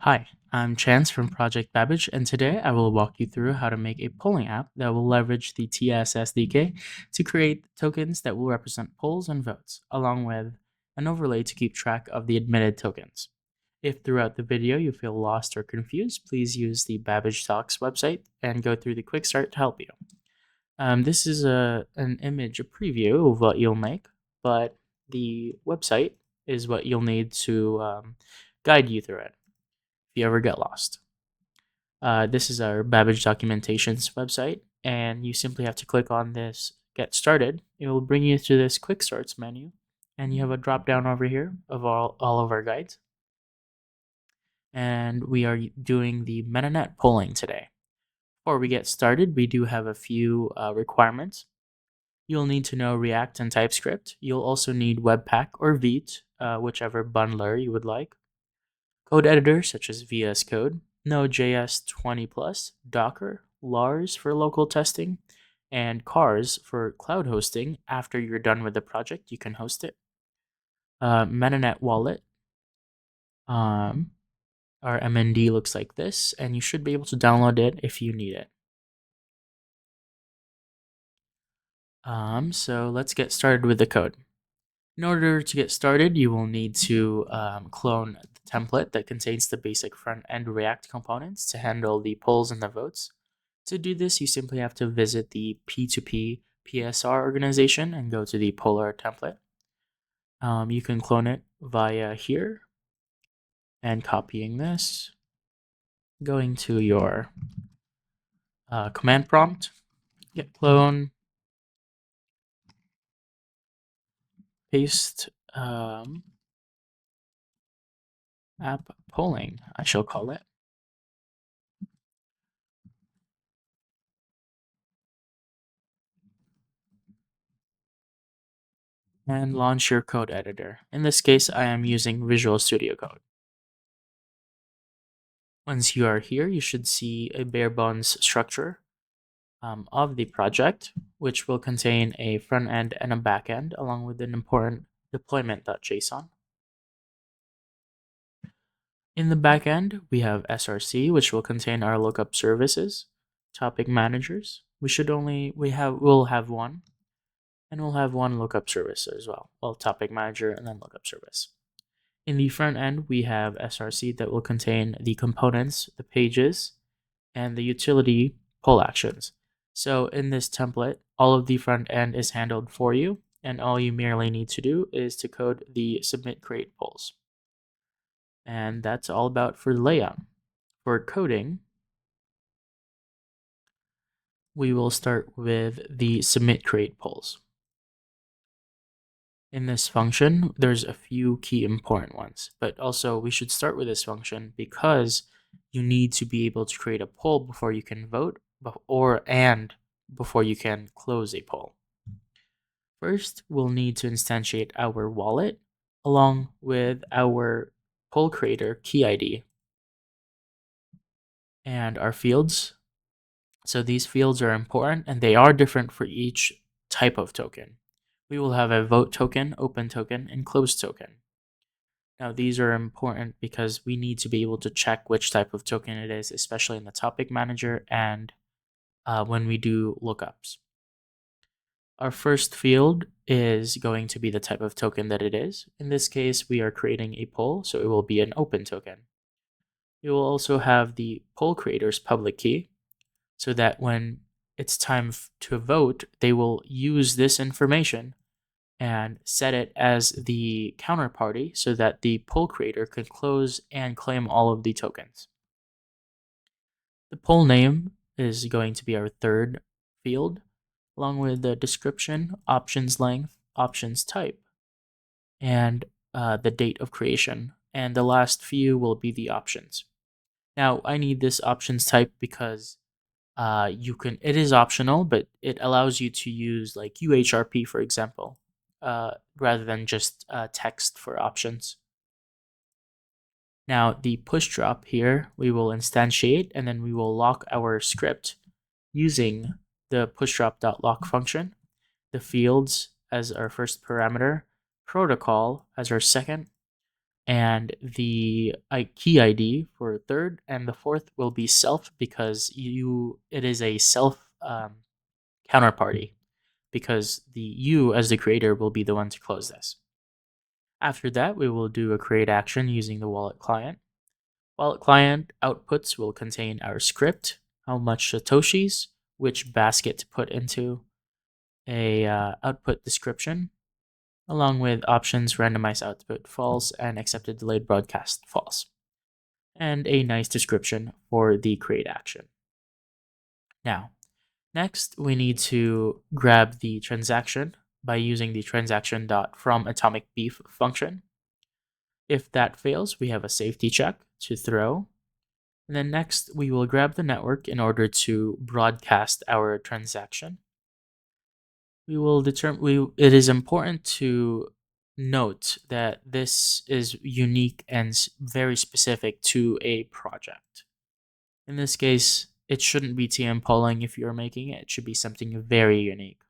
Hi, I'm Chance from Project Babbage, and today I will walk you through how to make a polling app that will leverage the TS SDK to create tokens that will represent polls and votes, along with an overlay to keep track of the admitted tokens. If throughout the video you feel lost or confused, please use the Babbage Talks website and go through the quick start to help you. This is an image, a preview of what you'll make, but the website is what you'll need to guide you through it if you ever get lost. This is our Babbage Documentations website, and you simply have to click on this Get Started. It will bring you to this Quick Starts menu, and you have a drop down over here of all of our guides. And we are doing the Metanet polling today. Before we get started, we do have a few requirements. You'll need to know React and TypeScript. You'll also need Webpack or Vite, whichever bundler you would like. Code editors such as VS Code, Node.js 20 plus, Docker, Lars for local testing, and Cars for cloud hosting. After you're done with the project, you can host it. Metanet wallet. Our MND looks like this, and you should be able to download it if you need it. So let's get started with the code. In order to get started, you will need to clone the template that contains the basic front-end React components to handle the polls and the votes. To do this, you simply have to visit the P2P PSR organization and go to the Pollr template. You can clone it via here and copying this, going to your command prompt, get clone, paste app polling, I shall call it. And launch your code editor. In this case, I am using Visual Studio Code. Once you are here, you should see a bare bones structure of the project, which will contain a front end and a back end, along with an important deployment.json. In the back end, we have SRC, which will contain our lookup services, topic managers. We'll have one, and we'll have one lookup service as well. Well, topic manager and then lookup service. In the front end, we have SRC that will contain the components, the pages, and the utility pull actions. So in this template, all of the front end is handled for you, and all you merely need to do is to code the submit create polls. And that's all about for layout. For coding, we will start with the submit create polls. In this function, there's a few key important ones, but also we should start with this function because you need to be able to create a poll before you can vote and before you can close a poll. First, we'll need to instantiate our wallet along with our poll creator key ID and our fields. So these fields are important and they are different for each type of token. We will have a vote token, open token, and closed token. Now these are important because we need to be able to check which type of token it is, especially in the topic manager and when we do lookups. Our first field is going to be the type of token that it is. In this case, we are creating a poll, so it will be an open token. You will also have the poll creator's public key, so that when it's time to vote, they will use this information and set it as the counterparty so that the poll creator can close and claim all of the tokens. The poll name is going to be our third field, along with the description, options length, options type, and the date of creation. And the last few will be the options. Now, I need this options type because it is optional, but it allows you to use like UHRP, for example, rather than just text for options. Now the push drop here, we will instantiate and then we will lock our script using the pushDrop.lock function, the fields as our first parameter, protocol as our second, and the key ID for third, and the fourth will be self because it is a self counterparty, because the you as the creator will be the one to close this. After that, we will do a create action using the wallet client. Wallet client outputs will contain our script, how much satoshis, which basket to put into, a output description, along with options randomize output false and accepted delayed broadcast false, and a nice description for the create action. Now, next we need to grab the transaction by using the transaction.fromAtomicBeef function. If that fails, we have a safety check to throw. And then next, we will grab the network in order to broadcast our transaction. We will determine. It is important to note that this is unique and very specific to a project. In this case, it shouldn't be TM polling if you're making it. It should be something very unique.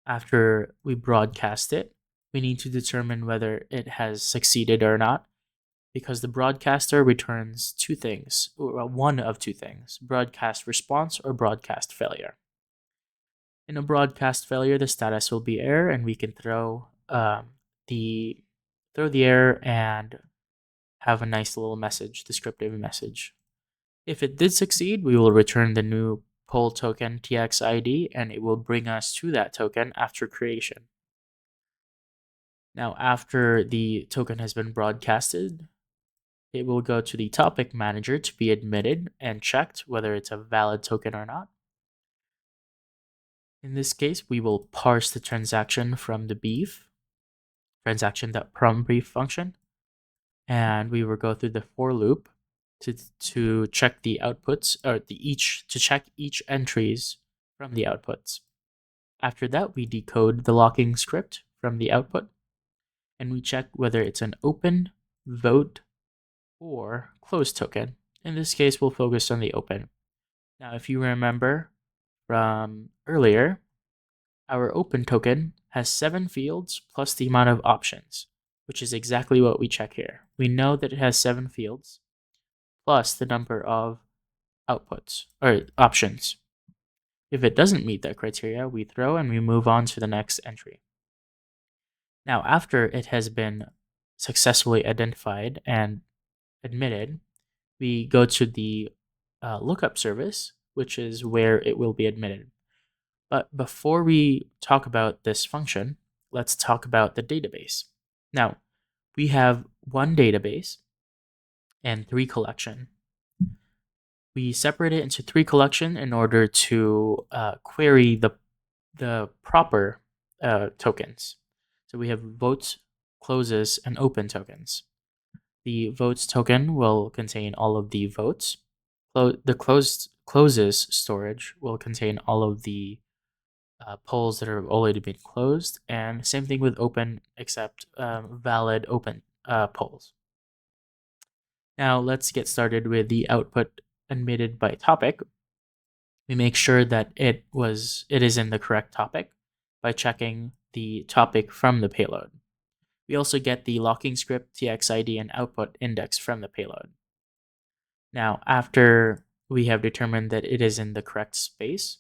After we broadcast it, we need to determine whether it has succeeded or not, because the broadcaster returns two things, or one of two things: broadcast response or broadcast failure. In a broadcast failure, the status will be error, and we can throw the error and have a nice little message, descriptive message. If it did succeed, we will return the new poll token TX ID, and it will bring us to that token after creation. Now, after the token has been broadcasted, it will go to the topic manager to be admitted and checked whether it's a valid token or not. In this case, we will parse the transaction from the beef, transaction.promBrief function, and we will go through the for loop to check the outputs, or to check each entries from the outputs. After that, we decode the locking script from the output, and we check whether it's an open, vote, or close token. In this case, we'll focus on the open. Now, if you remember from earlier, our open token has 7 fields plus the amount of options, which is exactly what we check here. We know that it has 7 fields plus the number of outputs or options. If it doesn't meet that criteria, we throw and we move on to the next entry. Now, after it has been successfully identified and admitted, we go to the lookup service, which is where it will be admitted. But before we talk about this function, let's talk about the database. Now, we have one database and 3 collection. We separate it into 3 collection in order to query the proper tokens. So we have votes, closes, and open tokens. The votes token will contain all of the votes. The closes storage will contain all of the polls that have already been closed, and same thing with open, except valid open polls. Now let's get started with the output admitted by topic. We make sure that it is in the correct topic by checking the topic from the payload. We also get the locking script, TXID, and output index from the payload. Now, after we have determined that it is in the correct space,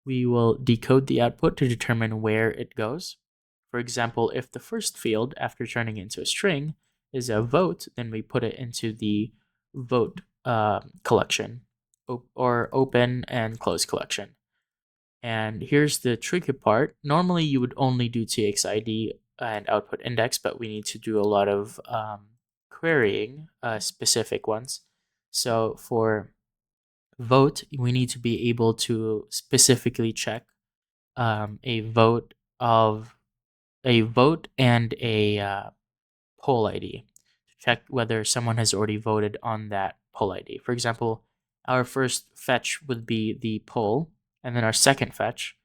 we will decode the output to determine where it goes. For example, if the first field after turning into a string is a vote, then we put it into the vote collection, or open and close collection. And here's the tricky part. Normally you would only do TXID and output index, but we need to do a lot of querying specific ones. So for vote, we need to be able to specifically check a vote and a poll ID to check whether someone has already voted on that poll ID. For example, our first fetch would be the poll, and then our second fetch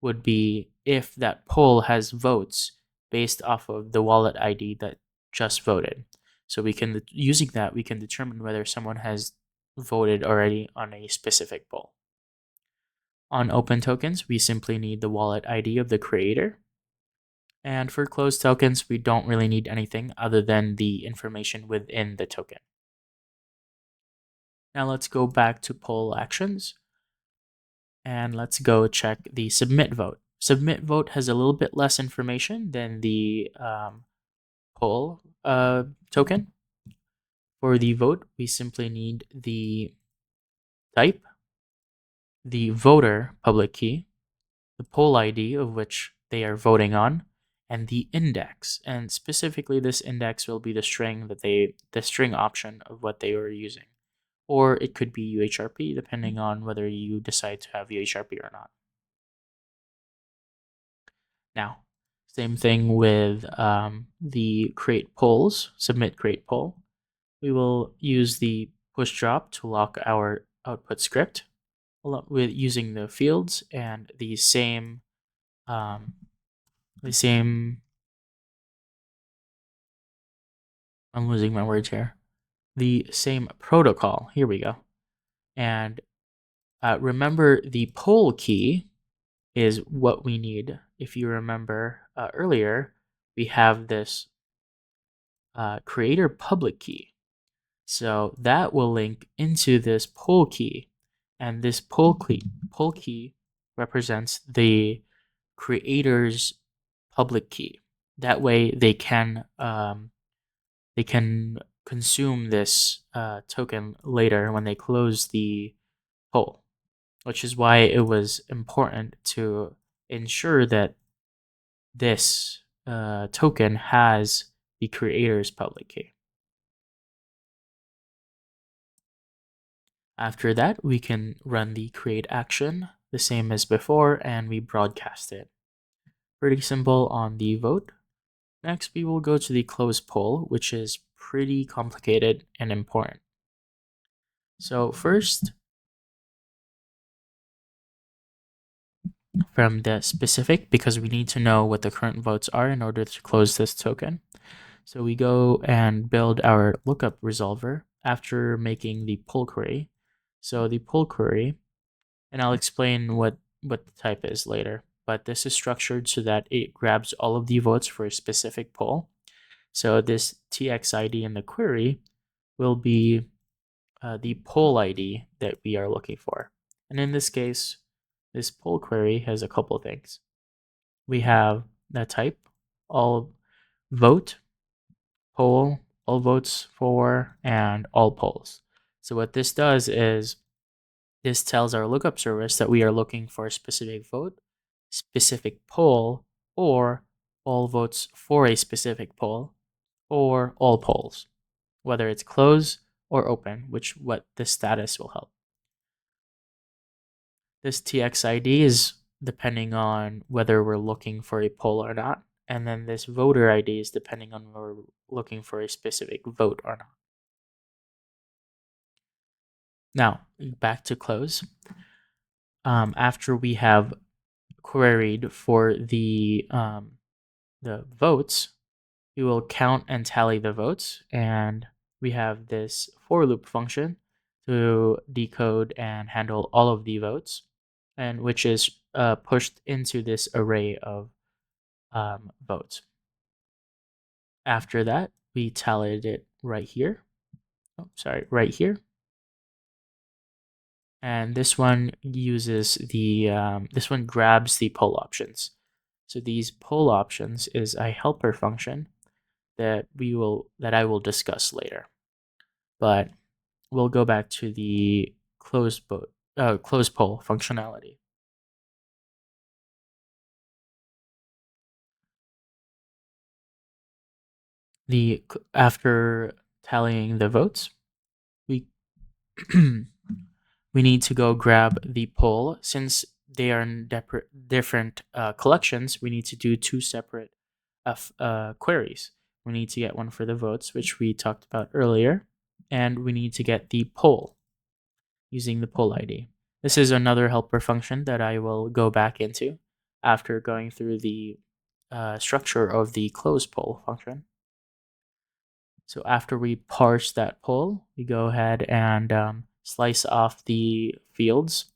would be if that poll has votes based off of the wallet ID that just voted. So using that, we can determine whether someone has voted already on a specific poll. On open tokens, we simply need the wallet ID of the creator. And for closed tokens, we don't really need anything other than the information within the token. Now let's go back to poll actions and let's go check the submit vote. Submit vote has a little bit less information than the poll token. For the vote, we simply need the type, the voter public key, the poll ID of which they are voting on, and the index. And specifically, this index will be the string the string option of what they were using. Or it could be UHRP, depending on whether you decide to have UHRP or not. Now, same thing with the create polls, submit create poll. We will use the push drop to lock our output script with using the fields and the same I'm losing my words here. The same protocol. Here we go. And remember, the poll key is what we need. If you remember earlier, we have this creator public key. So that will link into this poll key. And this poll key represents the creator's public key. That way they can consume this token later when they close the poll, which is why it was important to ensure that this token has the creator's public key. After that, we can run the create action the same as before and we broadcast it. Pretty simple on the vote. Next, we will go to the close poll, which is pretty complicated and important. So first, from the specific, because we need to know what the current votes are in order to close this token. So we go and build our lookup resolver after making the pull query. So the pull query, and I'll explain what the type is later, but this is structured so that it grabs all of the votes for a specific poll. So this TX ID in the query will be the poll ID that we are looking for. And in this case, this poll query has a couple things. We have the type, all vote, poll, all votes for, and all polls. So what this does is this tells our lookup service that we are looking for a specific vote, specific poll, or all votes for a specific poll, or all polls, whether it's close or open, which what the status will help. This TX ID is depending on whether we're looking for a poll or not. And then this voter ID is depending on whether we're looking for a specific vote or not. Now, back to close. After we have queried for the votes, we will count and tally the votes. And we have this for loop function to decode and handle all of the votes, and which is pushed into this array of votes. After that, we tallied it right here. Oh, sorry, right here. And this one uses the this one grabs the poll options. So these poll options is a helper function that I will discuss later. But we'll go back to the close poll functionality. After tallying the votes, we we need to go grab the poll. Since they are in different collections, we need to do two separate queries. We need to get one for the votes, which we talked about earlier, and we need to get the poll using the poll ID. This is another helper function that I will go back into after going through the structure of the close poll function. So after we parse that poll, we go ahead and slice off the fields.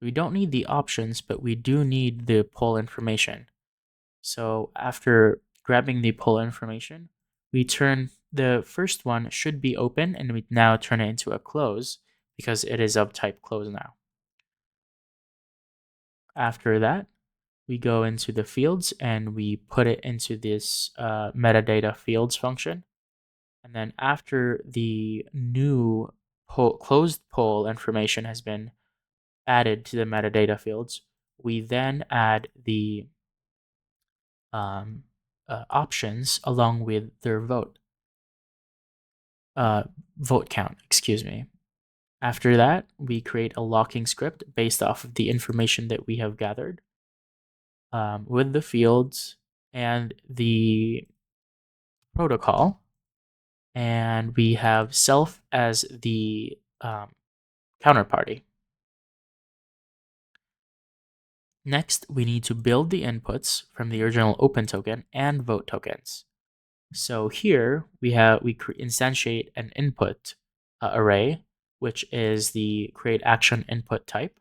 We don't need the options, but we do need the poll information. So after grabbing the poll information, we turn the first one should be open, and we now turn it into a close because it is of type close now. After that, we go into the fields and we put it into this metadata fields function. And then after the new closed poll information has been added to the metadata fields, we then add the options along with their vote count, excuse me. After that, we create a locking script based off of the information that we have gathered with the fields and the protocol. And we have self as the counterparty. Next, we need to build the inputs from the original open token and vote tokens. So here we instantiate an input array, which is the create action input type,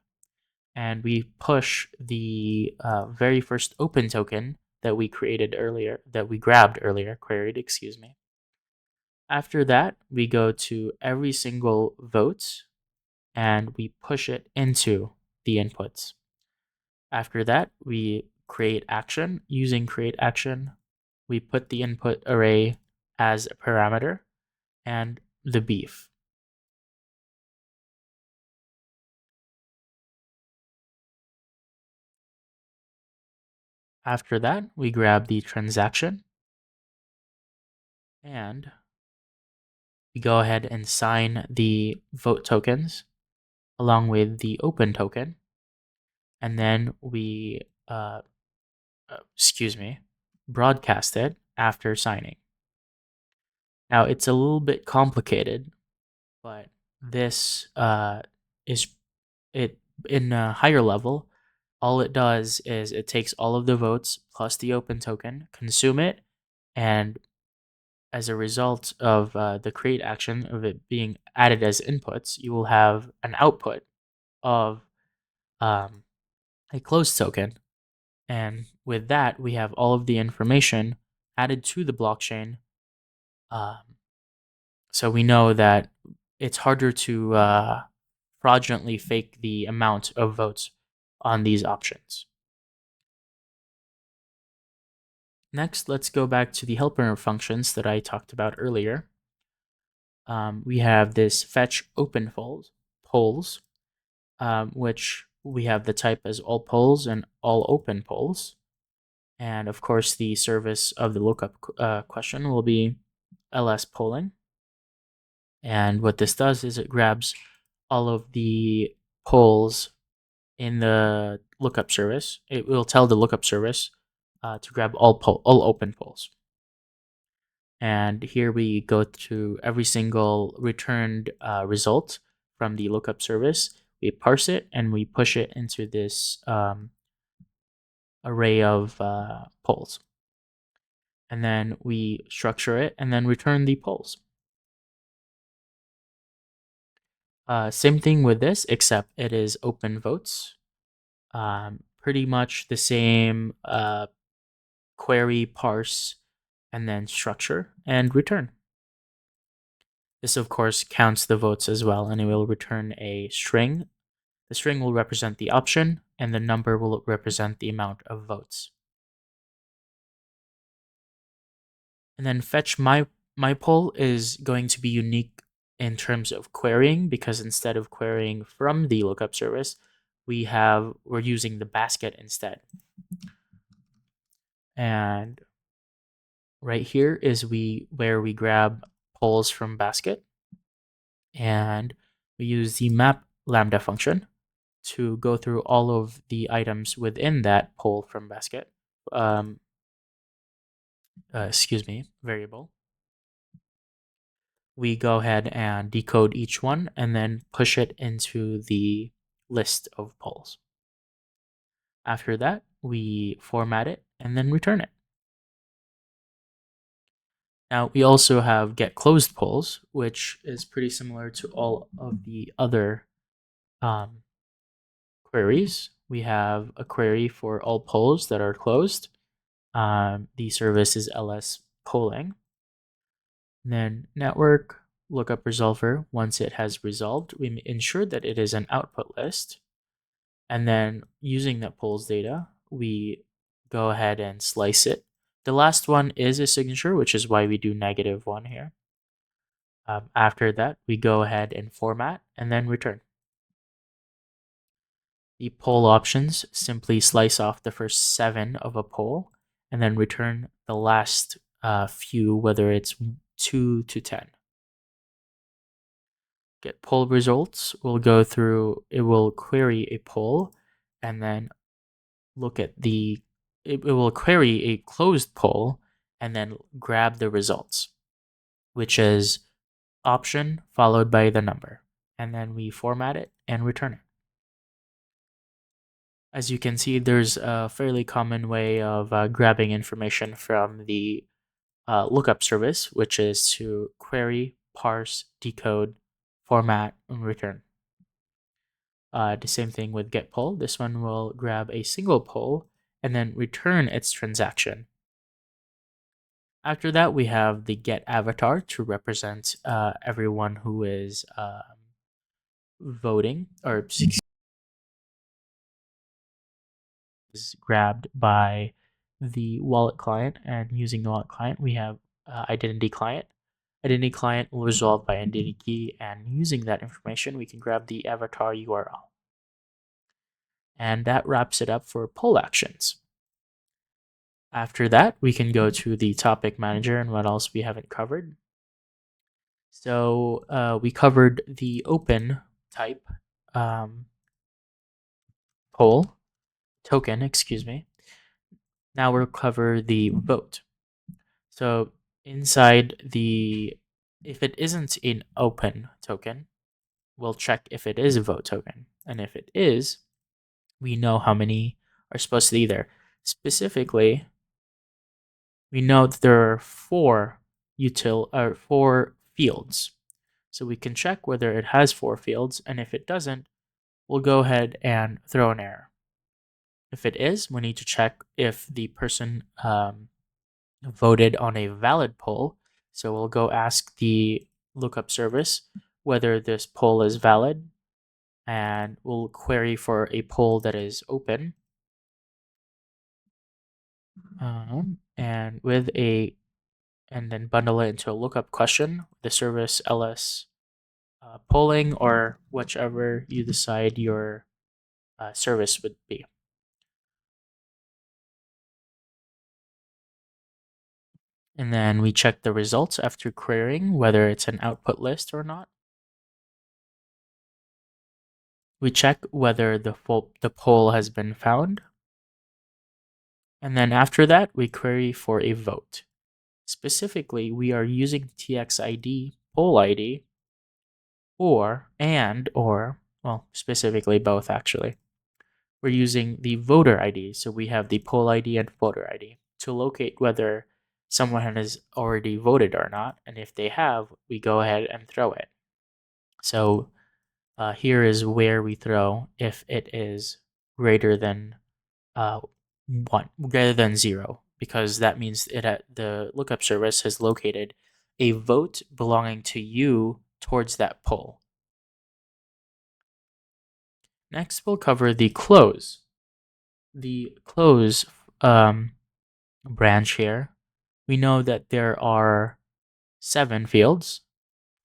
and we push the very first open token that we created earlier, that we grabbed earlier, queried, excuse me. After that, we go to every single vote and we push it into the inputs. After that, we create action. Using create action, we put the input array as a parameter and the beef. After that, we grab the transaction and we go ahead and sign the vote tokens along with the open token. And then we, broadcast it after signing. Now, it's a little bit complicated, but this is it in a higher level. All it does is it takes all of the votes plus the open token, consume it, and as a result of the create action of it being added as inputs, you will have an output of a closed token. And with that, we have all of the information added to the blockchain. So we know that it's harder to fraudulently fake the amount of votes on these options. Next, let's go back to the helper functions that I talked about earlier. We have this fetch open polls, which we have the type as all polls and all open polls. And of course, the service of the lookup question will be ls polling. And what this does is it grabs all of the polls in the lookup service. It will tell the lookup service to grab all open polls. And here we go to every single returned result from the lookup service. We parse it and we push it into this array of polls. And then we structure it and then return the polls. Same thing with this, except it is open votes. Pretty much the same query, parse, and then structure and return. This, of course, counts the votes as well, and it will return a string. The string will represent the option, and the number will represent the amount of votes. And then fetch my poll is going to be unique in terms of querying, because instead of querying from the lookup service, we're using the basket instead. And right here is where we grab polls from basket, and we use the map lambda function to go through all of the items within that poll from basket. Variable. We go ahead and decode each one and then push it into the list of polls. After that, we format it and then return it. Now, we also have get closed polls, which is pretty similar to all of the other queries. We have a query for all polls that are closed, the service is ls polling. Then network lookup resolver, once it has resolved, we ensure that it is an output list. And then using that polls data, we go ahead and slice it. The last one is a signature, which is why we do -1 here. After that, we go ahead and format and then return. The poll options simply slice off the first 7 of a poll and then return the last few, whether it's 2 to 10. Get poll results. We'll go through, it will query a poll and then look at it will query a closed poll and then grab the results, which is option followed by the number. And then we format it and return it. As you can see, there's a fairly common way of grabbing information from the lookup service, which is to query, parse, decode, format, and return. The same thing with get poll. This one will grab a single poll and then return its transaction. After that, we have the get avatar to represent everyone who is voting, or is grabbed by the wallet client. And using the wallet client, we have identity client. Identity client will resolve by identity key, and using that information, we can grab the avatar URL. And that wraps it up for poll actions. After that, we can go to the topic manager and what else we haven't covered. So we covered the open type poll token, excuse me. Now we'll cover the vote. So inside if it isn't an open token, we'll check if it is a vote token. And if it is, we know how many are supposed to be there. Specifically, we know that there are 4 fields. So we can check whether it has 4 fields, and if it doesn't, we'll go ahead and throw an error. If it is, we need to check if the person voted on a valid poll. So we'll go ask the lookup service whether this poll is valid, and we'll query for a poll that is open. And then bundle it into a lookup question, the service ls polling, or whichever you decide your service would be. And then we check the results after querying, whether it's an output list or not. We check whether the poll has been found. And then after that, we query for a vote. Specifically, we are using TXID, poll ID, or, well, specifically both actually. We're using the voter ID. So we have the poll ID and voter ID to locate whether someone has already voted or not. And if they have, we go ahead and throw it. So here is where we throw if it is greater than 0, because that means the lookup service has located a vote belonging to you towards that poll. Next, we'll cover the close. The close branch here, we know that there are 7 fields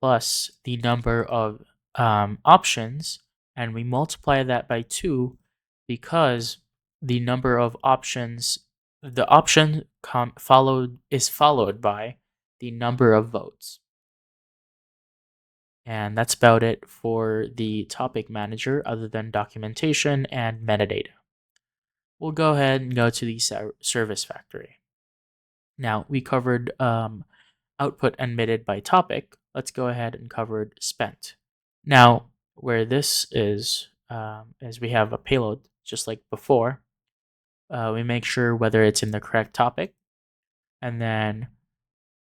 plus the number of options, and we multiply that by 2 because the number of options, the option is followed by the number of votes. And that's about it for the topic manager, other than documentation and metadata. We'll go ahead and go to the service factory. Now, we covered output emitted by topic. Let's go ahead and cover spent. Now, where this is we have a payload, just like before. We make sure whether it's in the correct topic. And then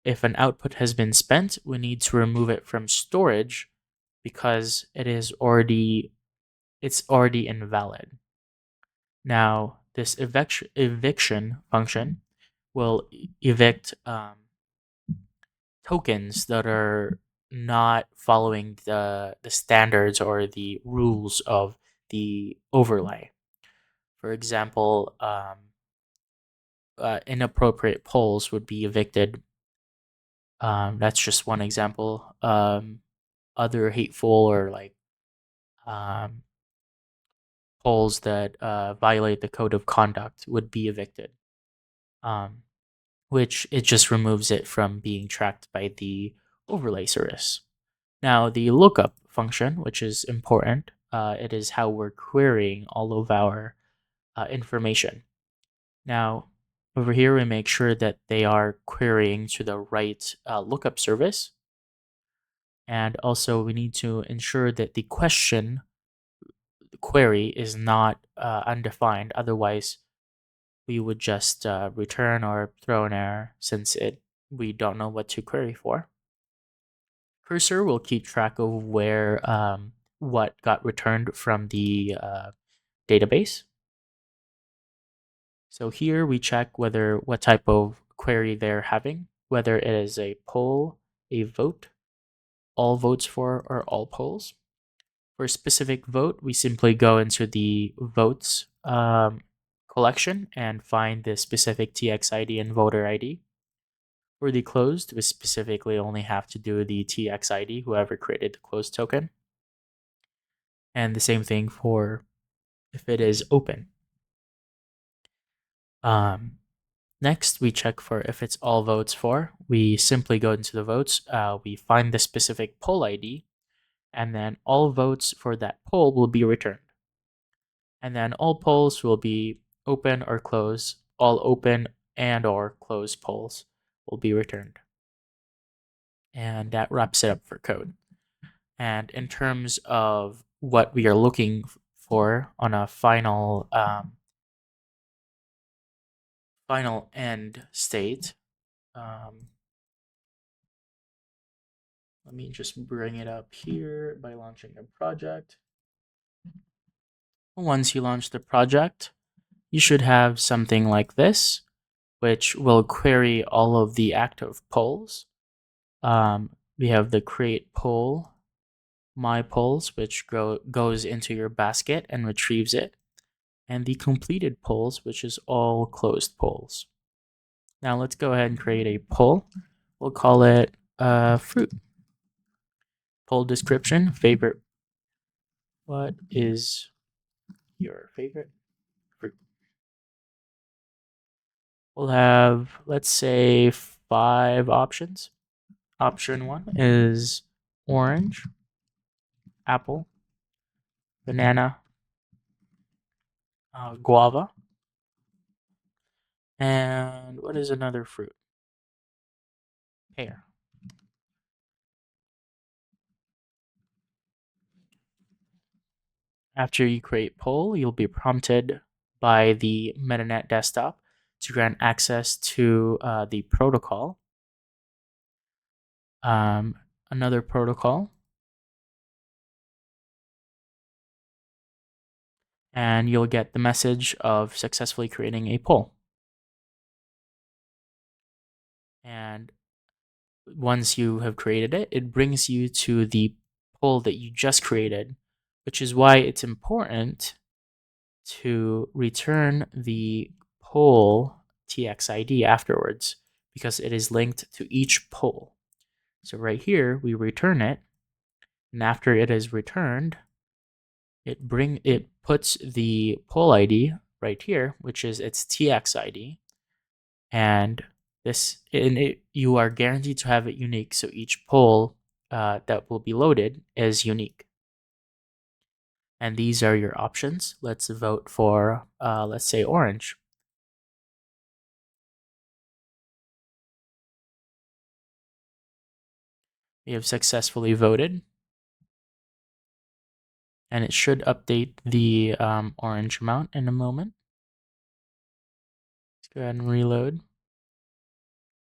if an output has been spent, we need to remove it from storage because it's already invalid. Now, this eviction function will evict tokens that are not following the standards or the rules of the overlay. For example, inappropriate polls would be evicted. That's just one example. Other hateful or like um, polls that violate the code of conduct would be evicted, um, which it just removes it from being tracked by the overlay service. Now, the lookup function, which is important, it is how we're querying all of our information. Now, over here, we make sure that they are querying to the right lookup service. And also, we need to ensure that the question query is not undefined. Otherwise, we would just return or throw an error since we don't know what to query for. Cursor will keep track of where what got returned from the database. So here we check what type of query they're having, whether it is a poll, a vote, all votes for, or all polls. For a specific vote, we simply go into the votes collection and find the specific TX ID and voter ID. For the closed, we specifically only have to do the TX ID, whoever created the closed token. And the same thing for if it is open. Next, we check for if it's all votes for. We simply go into the votes, we find the specific poll ID, and then all votes for that poll will be returned. And then all polls will be open or closed. All open and or closed polls will be returned. And that wraps it up for code. And in terms of what we are looking for on a final end state, let me just bring it up here by launching a project. Once you launch the project, you should have something like this, which will query all of the active polls. We have the create poll, my polls, which goes into your basket and retrieves it, and the completed polls, which is all closed polls. Now let's go ahead and create a poll. We'll call it fruit. Poll description, favorite. What is your favorite fruit? We'll have, let's say, 5 options. Option 1 is orange, apple, banana, guava, and what is another fruit? Pear. After you create poll, you'll be prompted by the Metanet desktop to grant access to the protocol. Another protocol. And you'll get the message of successfully creating a poll. And once you have created it, it brings you to the poll that you just created, which is why it's important to return the poll TXID afterwards, because it is linked to each poll. So right here, we return it, and after it is returned, it puts the poll ID right here, which is its TX ID, and you are guaranteed to have it unique. So each poll that will be loaded is unique. And these are your options. Let's vote for, let's say, orange. We have successfully voted. And it should update the orange amount in a moment. Let's go ahead and reload.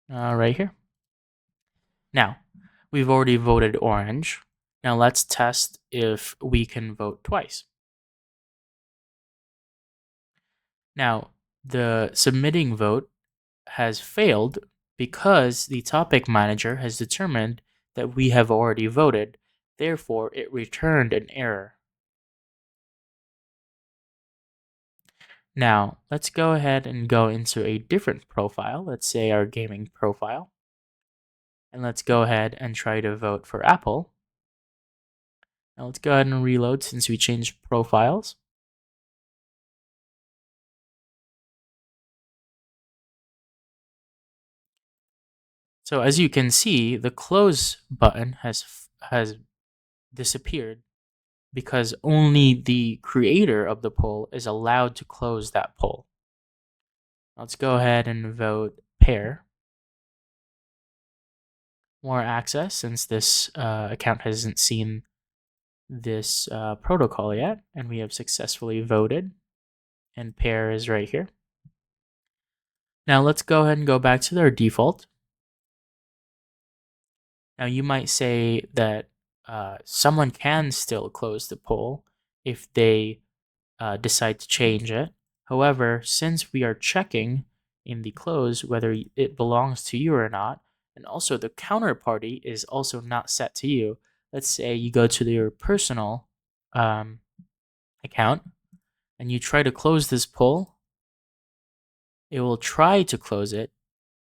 Right here. Now, we've already voted orange. Now let's test if we can vote twice. Now, the submitting vote has failed because the topic manager has determined that we have already voted. Therefore, it returned an error. Now, let's go ahead and go into a different profile. Let's say our gaming profile. And let's go ahead and try to vote for Apple. Now let's go ahead and reload since we changed profiles. So as you can see, the close button has disappeared because only the creator of the poll is allowed to close that poll. Let's go ahead and vote pair. More access since this account hasn't seen this protocol yet, and we have successfully voted, and pair is right here. Now let's go ahead and go back to their default. Now you might say that someone can still close the poll if they decide to change it. However, since we are checking in the close whether it belongs to you or not, and also the counterparty is also not set to you. Let's say you go to your personal account and you try to close this poll. It will try to close it,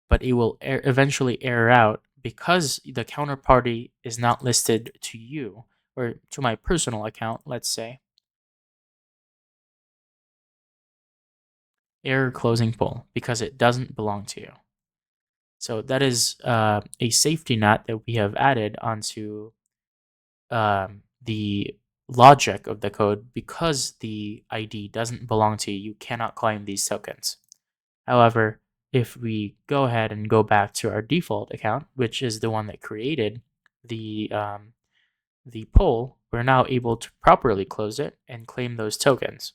but it will eventually error out because the counterparty is not listed to you or to my personal account, let's say. Error closing poll because it doesn't belong to you. So that is a safety net that we have added onto the logic of the code. Because the ID doesn't belong to you, you cannot claim these tokens. However, if we go ahead and go back to our default account, which is the one that created the poll, we're now able to properly close it and claim those tokens.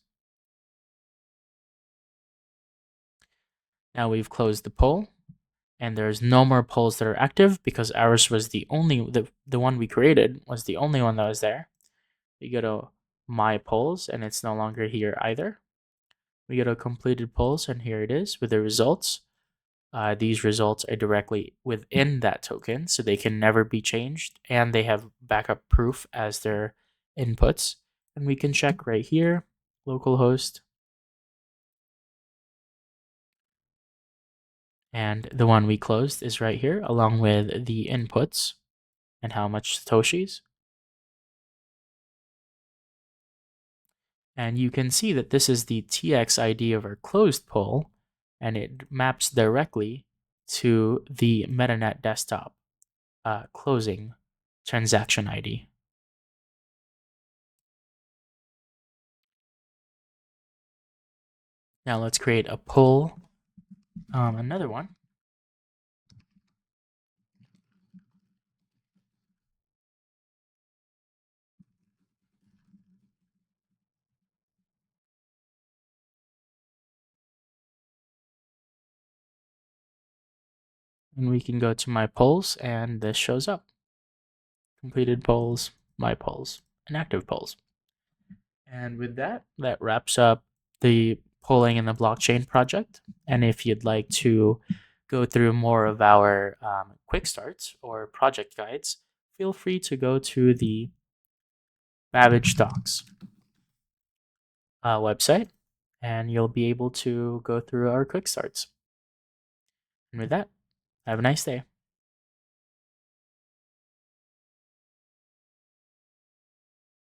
Now we've closed the poll, and there's no more polls that are active because ours was the one we created was the only one that was there. We go to my polls, and it's no longer here either. We go to completed polls, and here it is with the results. These results are directly within that token, so they can never be changed, and they have backup proof as their inputs. And we can check right here, localhost, and the one we closed is right here, along with the inputs and how much satoshis. And you can see that this is the TX ID of our closed poll, and it maps directly to the Metanet desktop closing transaction ID. Now let's create a poll, another one. And we can go to my polls, and this shows up. Completed polls, my polls, and active polls. And with that, that wraps up the polling in the blockchain project. And if you'd like to go through more of our quick starts or project guides, feel free to go to the Babbage Docs website, and you'll be able to go through our quick starts. And with that, have a nice day.